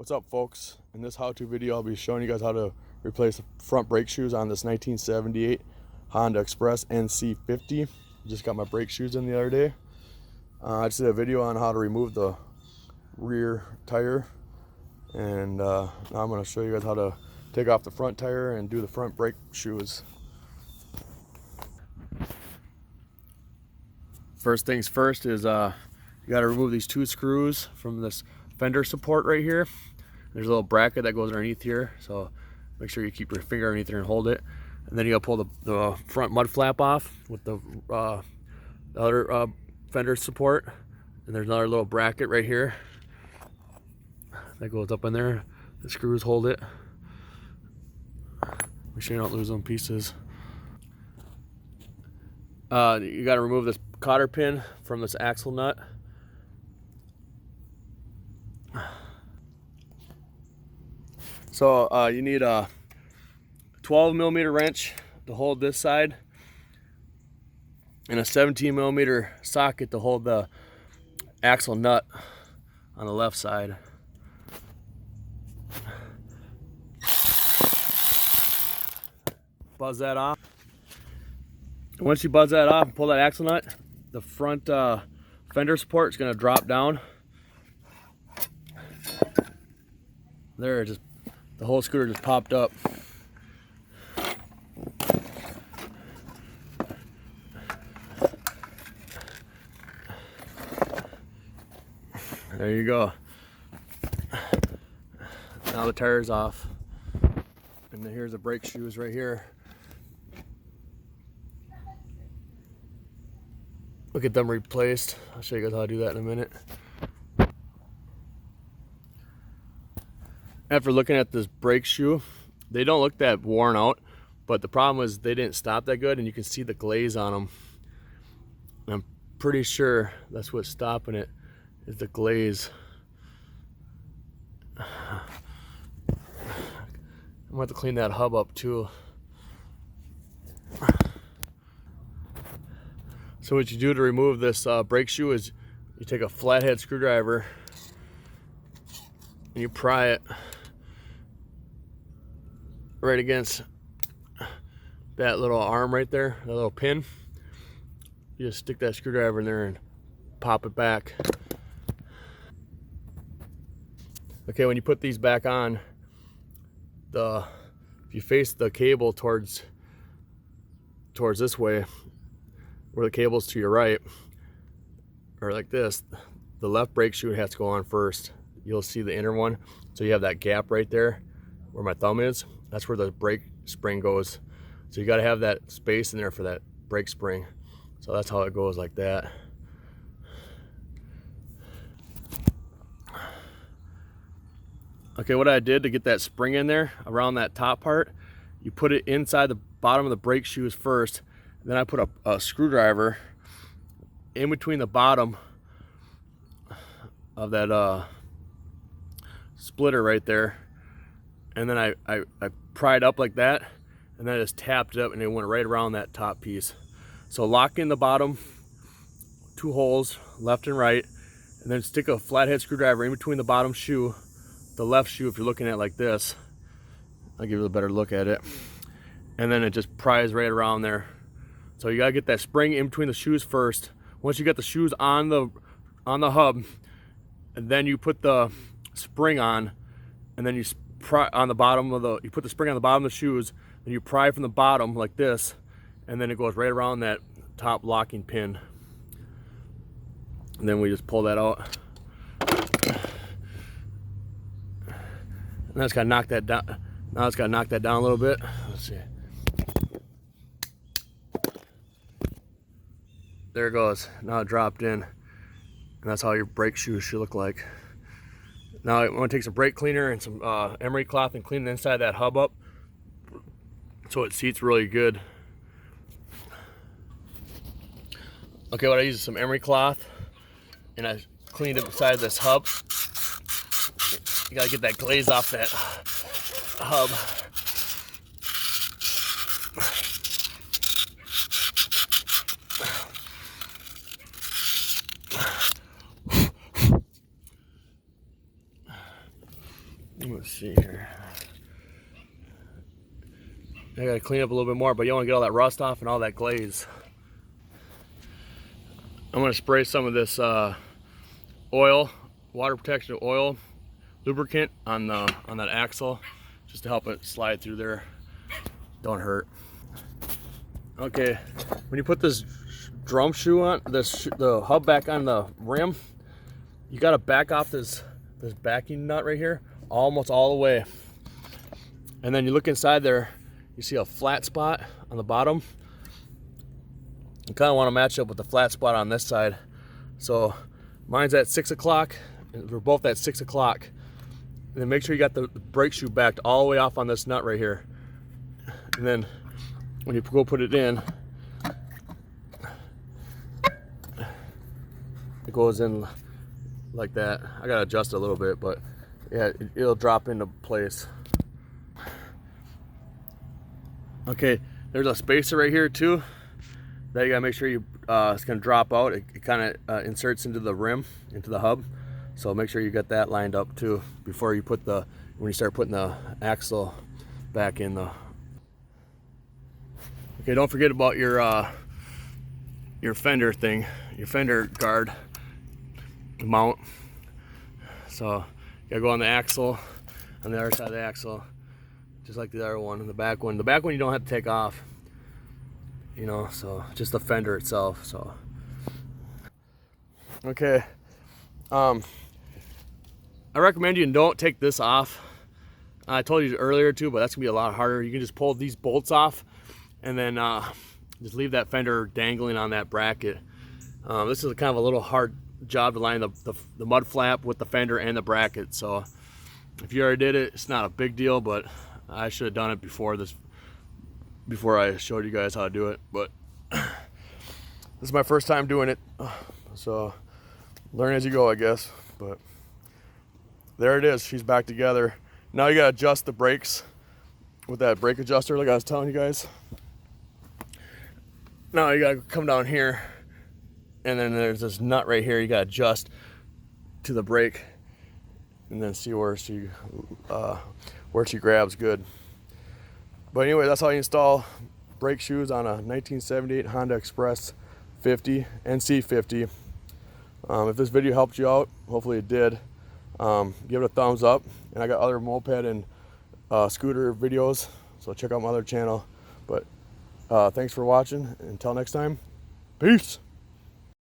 What's up, folks? In this how-to video I'll be showing you guys how to replace the front brake shoes on this 1978 Honda Express NC50. Just got my brake shoes in the other day. I just did a video on how to remove the rear tire, and now I'm going to show you guys how to take off the front tire and do the front brake shoes. First things first is you got to remove these two screws from this fender support right here. There's a little bracket that goes underneath here, so make sure you keep your finger underneath there and hold it. And then you gotta pull the front mud flap off with the other fender support. And there's another little bracket right here that goes up in there. The screws hold it. Make sure you don't lose them pieces. You gotta remove this cotter pin from this axle nut. So you need a 12mm wrench to hold this side and a 17mm socket to hold the axle nut on the left side. Buzz that off. Once you buzz that off and pull that axle nut, the front fender support is going to drop down. There, just the whole scooter just popped up. There you go. Now the tire's off. And then here's the brake shoes right here. Look at them replaced. I'll show you guys how to do that in a minute. After looking at this brake shoe, they don't look that worn out, but the problem is they didn't stop that good, and you can see the glaze on them. And I'm pretty sure that's what's stopping it, is the glaze. I'm gonna have to clean that hub up too. So what you do to remove this brake shoe is you take a flathead screwdriver and you pry it right against that little arm right there, that little pin. You just stick that screwdriver in there and pop it back. Okay, when you put these back on, if you face the cable towards this way, where the cable's to your right, or like this, the left brake shoe has to go on first. You'll see the inner one, so you have that gap right there where my thumb is. That's where the brake spring goes. So you got to have that space in there for that brake spring. So that's how it goes, like that. Okay, what I did to get that spring in there around that top part, you put it inside the bottom of the brake shoes first. Then I put a screwdriver in between the bottom of that splitter right there. And then I pried up like that, and then I just tapped it up, and it went right around that top piece. So lock in the bottom two holes, left and right, and then stick a flathead screwdriver in between the bottom shoe, the left shoe if you're looking at it like this. I'll give you a better look at it. And then it just pries right around there. So you gotta get that spring in between the shoes first. Once you get the shoes on the hub, and then you put the spring on, and then you pry on the bottom of you put the spring on the bottom of the shoes, then you pry from the bottom like this, and then it goes right around that top locking pin. And then we just pull that out. And that's gotta knock that down. Now it's gotta knock that down a little bit. Let's see. There it goes. Now it dropped in. And that's how your brake shoes should look like. Now I'm going to take some brake cleaner and some emery cloth and clean the inside of that hub up so it seats really good. Okay, what I use is some emery cloth, and I cleaned it inside this hub. You got to get that glaze off that hub. Let's see here. I gotta clean up a little bit more, but you don't want to get all that rust off and all that glaze. I'm gonna spray some of this oil, water protection oil, lubricant on that axle, just to help it slide through there. Don't hurt. Okay, when you put this drum shoe on, the hub back on the rim, you gotta back off this backing nut right here, almost all the way. And then you look inside there, you see a flat spot on the bottom. You kind of want to match up with the flat spot on this side. So mine's at 6 o'clock. We're both at 6 o'clock. And then make sure you got the brake shoe backed all the way off on this nut right here. And then when you go put it in, it goes in like that. I gotta adjust it a little bit, but yeah, it'll drop into place. Okay, there's a spacer right here too that you gotta make sure it's gonna drop out. It kind of inserts into the rim, into the hub. So make sure you get that lined up too before you put when you start putting the axle back in the. Okay, don't forget about your fender thing, your fender guard mount. So you gotta go on the axle, on the other side of the axle, just like the other one, and the back one. The back one you don't have to take off, you know, so just the fender itself. So okay, I recommend you don't take this off. I told you earlier too, but that's gonna be a lot harder. You can just pull these bolts off and then just leave that fender dangling on that bracket. This is kind of a little hard job to line the mud flap with the fender and the bracket. So if you already did it, it's not a big deal, but I should have done it before I showed you guys how to do it. But this is my first time doing it, so learn as you go, I guess. But there it is, she's back together. Now you gotta adjust the brakes with that brake adjuster like I was telling you guys. Now you gotta come down here, and then there's this nut right here you gotta adjust to the brake, and then see where she grabs good. But anyway, that's how you install brake shoes on a 1978 Honda Express 50 NC50. If this video helped you out, hopefully it did, give it a thumbs up. And I got other moped and scooter videos, so check out my other channel. But thanks for watching. Until next time, peace.